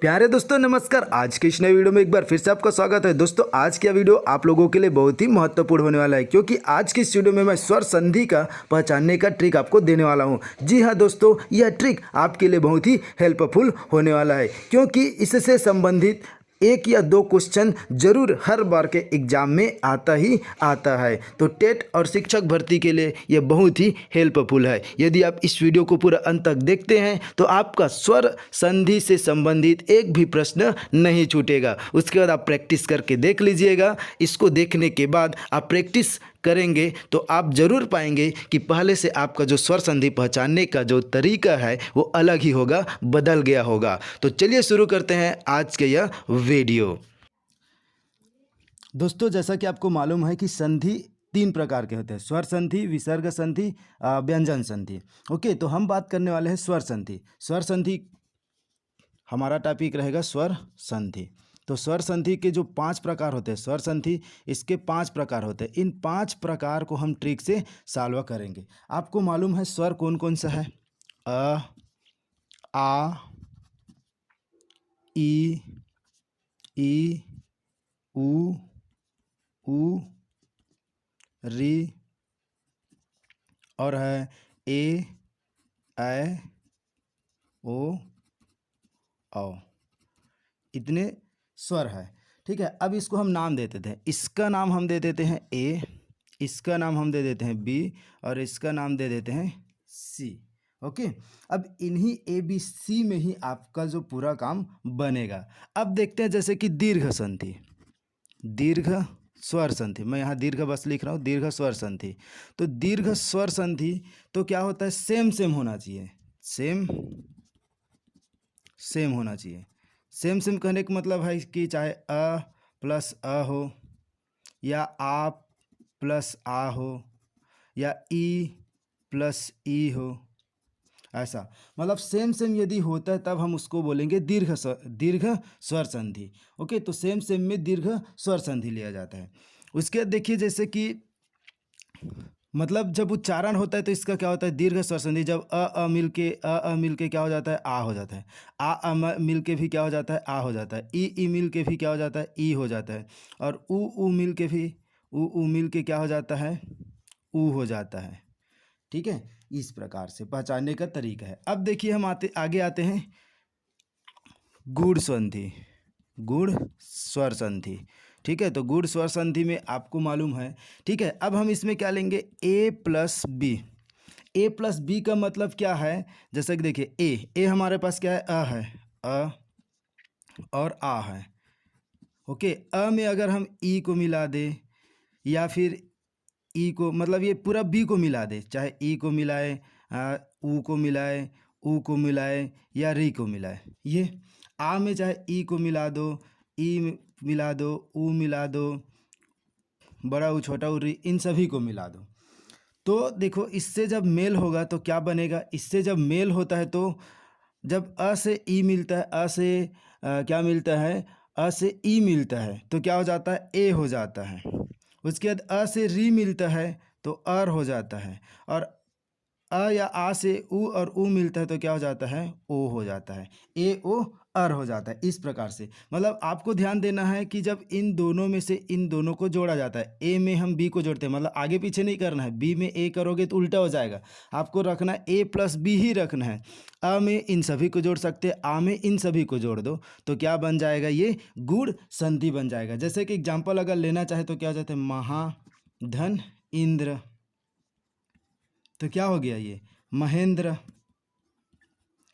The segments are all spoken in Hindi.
प्यारे दोस्तों नमस्कार। आज के इस नए वीडियो में एक बार फिर से आपका स्वागत है। दोस्तों आज का वीडियो आप लोगों के लिए बहुत ही महत्वपूर्ण होने वाला है, क्योंकि आज की इस वीडियो में मैं स्वर संधि का पहचानने का ट्रिक आपको देने वाला हूं। जी हां दोस्तों, यह ट्रिक आपके लिए बहुत ही हेल्पफुल होने वाला है, क्योंकि इससे संबंधित एक या दो क्वेश्चन जरूर हर बार के एग्जाम में आता ही आता है। तो टेट और शिक्षक भर्ती के लिए यह बहुत ही हेल्पफुल है। यदि आप इस वीडियो को पूरा अंत तक देखते हैं तो आपका स्वर संधि से संबंधित एक भी प्रश्न नहीं छूटेगा। उसके बाद आप प्रैक्टिस करके देख लीजिएगा। इसको देखने के बाद आप प्रैक्टिस करेंगे तो आप जरूर पाएंगे कि पहले से आपका जो स्वर संधि पहचानने का जो तरीका है वो अलग ही होगा, बदल गया होगा। तो चलिए शुरू करते हैं आज के यह वीडियो। दोस्तों जैसा कि आपको मालूम है कि संधि तीन प्रकार के होते हैं: स्वर संधि, विसर्ग संधि, व्यंजन संधि। ओके, तो हम बात करने वाले हैं स्वर संधि। स्वर संधि हमारा टॉपिक रहेगा स्वर संधि। तो स्वर संधि के जो 5 प्रकार होते हैं, स्वर संधि इसके 5 प्रकार होते हैं। इन 5 प्रकार को हम ट्रिक से सॉल्व करेंगे। आपको मालूम है स्वर कौन कौन सा है? अ, आ, ई, उ, री और है ए, ऐ, ओ, औ। इतने स्वर है। ठीक है, अब इसको हम नाम दे देते हैं। इसका नाम हम दे देते हैं ए, इसका नाम हम दे देते हैं बी और इसका नाम दे देते हैं सी। ओके, अब इन्हीं ए बी सी में ही आपका जो पूरा काम बनेगा। अब देखते हैं जैसे कि दीर्घ संधि, दीर्घ स्वर संधि। मैं यहाँ दीर्घ बस लिख रहा हूँ, दीर्घ स्वर संधि। तो दीर्घ स्वर संधि तो क्या होता है? सेम सेम होना चाहिए, सेम सेम होना चाहिए। सेम सेम कहने का मतलब है कि चाहे अ प्लस अ हो, या आ प्लस आ हो, या ई प्लस ई हो, ऐसा मतलब सेम सेम यदि होता है तब हम उसको बोलेंगे दीर्घ स्वर संधि। ओके, तो सेम सेम में दीर्घ स्वर संधि लिया जाता है। उसके बाद देखिए जैसे कि मतलब जब उच्चारण होता है तो इसका क्या होता है? दीर्घ स्वर संधि। जब अ मिल के क्या हो जाता है? आ हो जाता है। मिल के भी क्या हो जाता है? आ हो जाता है। ई मिल के भी क्या हो जाता है? ई हो जाता है। और उ मिल के भी उ मिल के क्या हो जाता है? ऊ हो जाता है। ठीक है, इस प्रकार से पहचानने का तरीका है। अब देखिए हम आगे आते हैं गुण संधि, गुण स्वर संधि। ठीक है, तो गुण स्वर संधि में आपको मालूम है। ठीक है, अब हम इसमें क्या लेंगे? ए प्लस बी। ए प्लस बी का मतलब क्या है? जैसे कि देखिए ए हमारे पास क्या है? अ है, अ और आ है। ओके, अ में अगर हम ई को मिला दे या फिर ई को, मतलब ये पूरा बी को मिला दे, चाहे ई को मिलाए, ऊ को मिलाए, ऊ को मिलाए या री को मिलाए। ये आ में चाहे ई को मिला दो, ई मिला दो, ऊ मिला दो, बड़ा ऊ छोटा ऊ री, इन सभी को मिला दो। तो देखो इससे जब मेल होगा तो क्या बनेगा? इससे जब मेल होता है तो जब अ से ई मिलता है, अ से क्या मिलता है? अ से ई मिलता है तो क्या हो जाता है? ए हो जाता है। उसके बाद अ से री मिलता है तो अर हो जाता है। और अ या आ से उ और ऊ मिलता है तो क्या हो जाता है? ओ हो जाता है। ए ओ अर हो जाता है। इस प्रकार से मतलब आपको ध्यान देना है कि जब इन दोनों में से इन दोनों को जोड़ा जाता है, ए में हम बी को जोड़ते हैं, मतलब आगे पीछे नहीं करना है। बी में ए करोगे तो उल्टा हो जाएगा। आपको रखना है ए प्लस बी ही रखना है। अ में इन सभी को जोड़ सकते हैं, आ में इन सभी को जोड़ दो तो क्या बन जाएगा? ये गुण संधि बन जाएगा। जैसे कि एग्जाम्पल अगर लेना चाहे तो क्या हो जाता है? महाधन इंद्र, तो क्या हो गया? ये महेंद्र।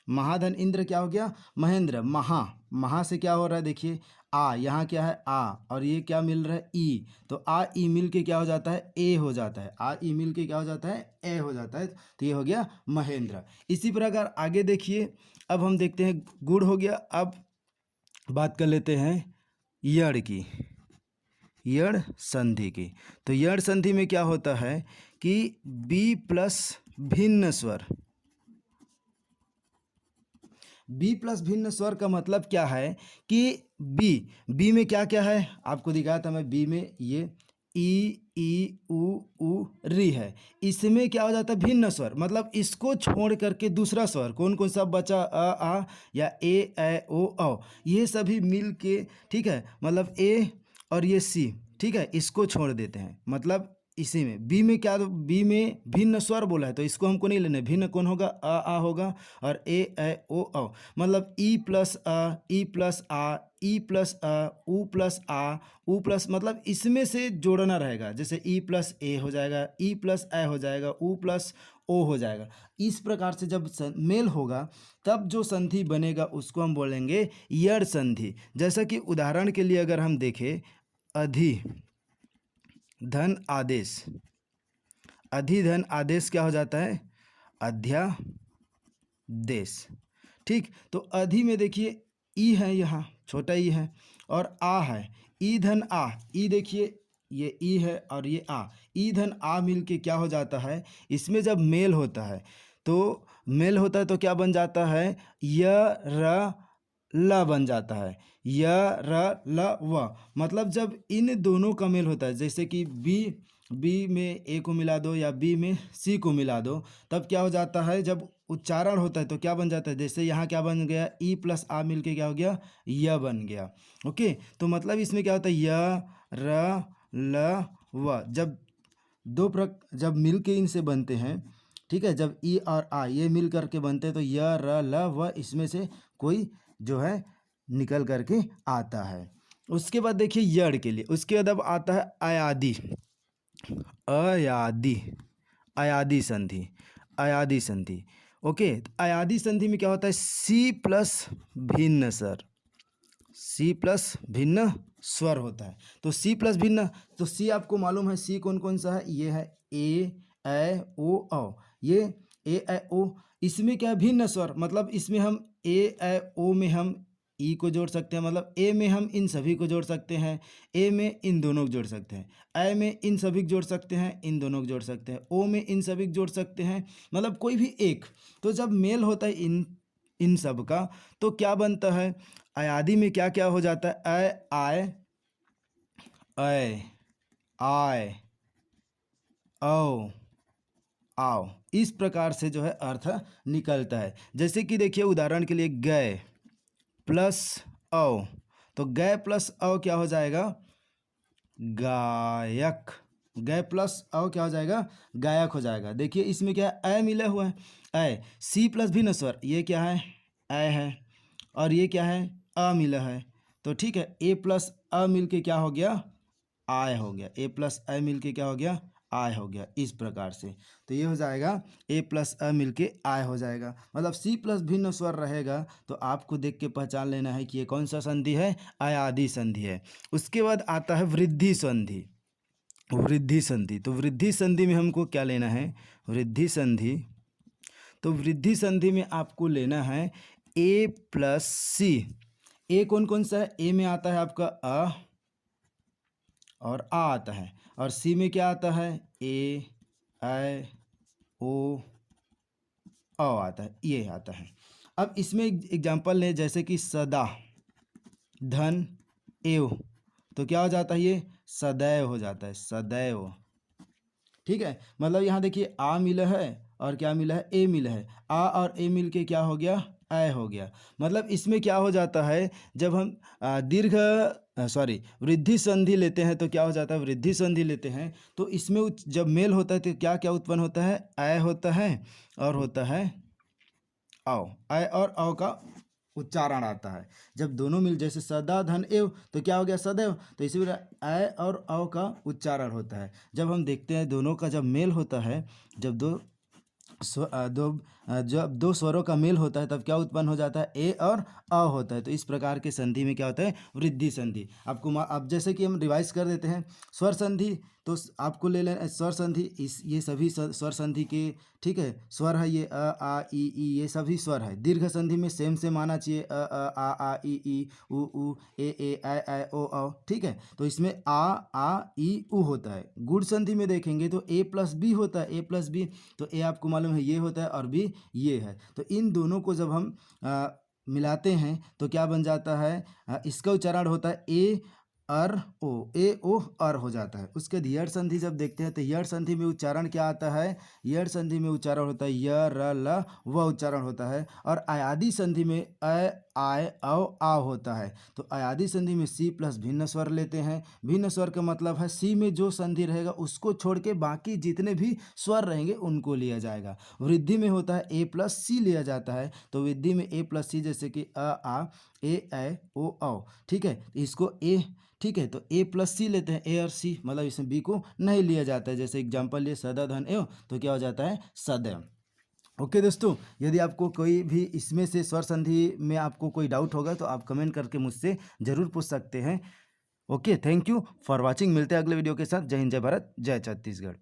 महाधन इंद्र क्या हो गया? महेंद्र। महा से क्या हो रहा है? देखिए आ, यहाँ क्या है? आ, और ये क्या मिल रहा है? ई। तो आ ई मिल के क्या हो जाता है? ए हो जाता है। आ ई मिल के क्या हो जाता है? ए हो जाता है। तो ये हो गया महेंद्र। इसी प्रकार आगे देखिए, अब हम देखते हैं गुण हो गया। अब बात कर लेते हैं यण की, यण संधि की। तो यण संधि में क्या होता है कि बी प्लस भिन्न स्वर। बी प्लस भिन्न स्वर का मतलब क्या है कि बी में क्या क्या है? आपको दिखाया था मैं। बी में ये ई उ री है। इसमें क्या हो जाता है भिन्न स्वर, मतलब इसको छोड़ करके दूसरा स्वर कौन कौन सा बचा, आ या ए ओ औ, ये सभी मिल के, ठीक है, मतलब ए और ये सी, ठीक है, इसको छोड़ देते हैं। मतलब इसी में बी में क्या, बी में भिन्न स्वर बोला है तो इसको हमको नहीं लेना, भिन्न कौन होगा, आ होगा, और ए ओ औ, मतलब ई प्लस आ, ई प्लस आ, ई प्लस आ, उ प्लस, मतलब इसमें से जोड़ना रहेगा। जैसे ई प्लस ए हो जाएगा, ई प्लस ए हो जाएगा, उ प्लस ओ हो जाएगा। इस प्रकार से जब मेल होगा तब जो संधि बनेगा उसको हम बोलेंगे यड़ संधि। जैसा कि उदाहरण के लिए अगर हम देखें, अधि धन आदेश, अधि धन आदेश क्या हो जाता है, अध्यादेश, ठीक। तो अधि में देखिए ई है, यहाँ छोटा ई है, और आ है, ई धन आ, ई देखिए ये ई है और ये आ, ई धन आ मिल के क्या हो जाता है, इसमें जब मेल होता है तो क्या बन जाता है, य र ल बन जाता है, य र ल व। मतलब जब इन दोनों का मेल होता है, जैसे कि बी में ए को मिला दो या बी में सी को मिला दो, तब क्या हो जाता है, जब उच्चारण होता है तो क्या बन जाता है, जैसे यहाँ क्या बन गया, ई प्लस आ मिल के क्या हो गया, य बन गया। ओके, तो मतलब इसमें क्या होता है, य र ल व, जब मिल के इनसे बनते हैं, ठीक है, जब ई और आ ये मिल करके बनते हैं तो य र ल व, इसमें से कोई जो है निकल करके आता है। उसके बाद देखिए यड़ के लिए, उसके बाद अब आता है अयादि, अयादि, अयादि संधि, अयादि संधि। ओके, तो अयादि संधि में क्या होता है, सी प्लस भिन्न स्वर, सी प्लस भिन्न स्वर होता है। तो सी प्लस भिन्न, तो सी आपको मालूम है, सी कौन कौन सा है, ये है ए ओ औ, ये ए ओ, इसमें क्या है भिन्न स्वर, मतलब इसमें हम ए ओ में हम ई को जोड़ सकते हैं, मतलब ए में हम इन सभी को जोड़ सकते हैं, ए में इन दोनों को जोड़ सकते हैं, ए में इन सभी को जोड़ सकते हैं, इन दोनों को जोड़ सकते हैं, ओ में इन सभी को जोड़ सकते हैं, मतलब कोई भी एक। तो जब मेल होता है इन सब का तो क्या बनता है, अयादि में क्या क्या हो जाता है, आय आय औ आओ, इस प्रकार से जो है अर्थ निकलता है। जैसे कि देखिए उदाहरण के लिए गए प्लस औ, तो गए प्लस औ क्या हो जाएगा, गायक, गए प्लस औ क्या हो जाएगा, गायक हो जाएगा। देखिए इसमें क्या है, ए मिला हुआ है, ए, सी प्लस भिन्न स्वर, ये क्या है, ए है, और ये क्या है, अ मिला है, तो ठीक है, ए प्लस अ मिल के क्या हो गया, आय हो गया, ए प्लस ए मिल के क्या हो गया, आय हो गया, इस प्रकार से। तो ये हो जाएगा ए प्लस अ मिल के आय हो जाएगा। मतलब सी प्लस भिन्न स्वर रहेगा तो आपको देख के पहचान लेना है कि ये कौन सा संधि है, अयादि संधि है। उसके बाद आता है वृद्धि संधि, वृद्धि संधि। तो वृद्धि संधि में हमको क्या लेना है, वृद्धि संधि, तो वृद्धि संधि में आपको लेना है ए प्लस सी। ए कौन कौन सा है, ए में आता है आपका अ और आ आता है, और सी में क्या आता है, ए ओ औ आता है, ये आता है। अब इसमें एग्जांपल लें, जैसे कि सदा धन एव, तो क्या हो जाता है, ये सदैव हो जाता है, सदैव, ठीक है। मतलब यहाँ देखिए आ मिला है और क्या मिला है, ए मिला है, आ और ए मिल के क्या हो गया, ए हो गया। मतलब इसमें क्या हो जाता है, जब हम वृद्धि संधि लेते हैं तो क्या हो जाता है, वृद्धि संधि लेते हैं तो इसमें जब मेल होता है तो क्या क्या उत्पन्न होता है, ए होता है और होता है औ, ए और औ का उच्चारण आता है। जब दोनों मिल, जैसे सदा धन एव तो क्या हो गया, सदैव, तो इसी तरह ए और औ का उच्चारण होता है। जब हम देखते हैं दोनों का जब मेल होता है, जब जब दो स्वरों का मेल होता है तब क्या उत्पन्न हो जाता है, ए और अ होता है। तो इस प्रकार के संधि में क्या होता है, वृद्धि संधि। आपको अब जैसे कि हम रिवाइज कर देते हैं, स्वर संधि तो आपको ले लेना स्वर संधि, इस ये सभी स्वर संधि के, ठीक है, स्वर है ये अ आ ई ये सभी स्वर है। दीर्घ संधि में सेम आना चाहिए, आ ई उ ए ऐ ओ औ, ठीक है। तो इसमें आ ई उ होता है। गुण संधि में देखेंगे तो ए प्लस बी होता है, ए प्लस बी, तो ए आपको मालूम है ये होता है और बी ये है। तो इन दोनों को जब हम मिलाते हैं तो क्या बन जाता है, इसका उच्चारण होता है ए अर ओ, ए ओ अर हो जाता है। उसके बाद यड़ संधि जब देखते हैं तो यड़ संधि में उच्चारण क्या आता है, यड़ संधि में उच्चारण होता है य र ल व उच्चारण होता है। और अयादि संधि में अ आय औ आ होता है। तो अयादि संधि में सी प्लस भिन्न स्वर लेते हैं। भिन्न स्वर का मतलब है सी में जो संधि रहेगा उसको छोड़ के बाकी जितने भी स्वर रहेंगे उनको लिया जाएगा। वृद्धि में होता है ए प्लस सी लिया जाता है। तो वृद्धि में ए प्लस सी, जैसे कि अ आ, ए ओ औ, ठीक है, इसको ए, ठीक है, तो ए प्लस सी लेते हैं, ए और सी, मतलब इसमें बी को नहीं लिया जाता है। जैसे एग्जाम्पल लिए सदा धन एव, तो क्या हो जाता है सदैव। ओके दोस्तों, यदि आपको कोई भी इसमें से स्वर संधि में आपको कोई डाउट होगा तो आप कमेंट करके मुझसे ज़रूर पूछ सकते हैं। Okay, thank you for watching. मिलते हैं अगले वीडियो के साथ। जय हिंद, जय भारत, जय छत्तीसगढ़।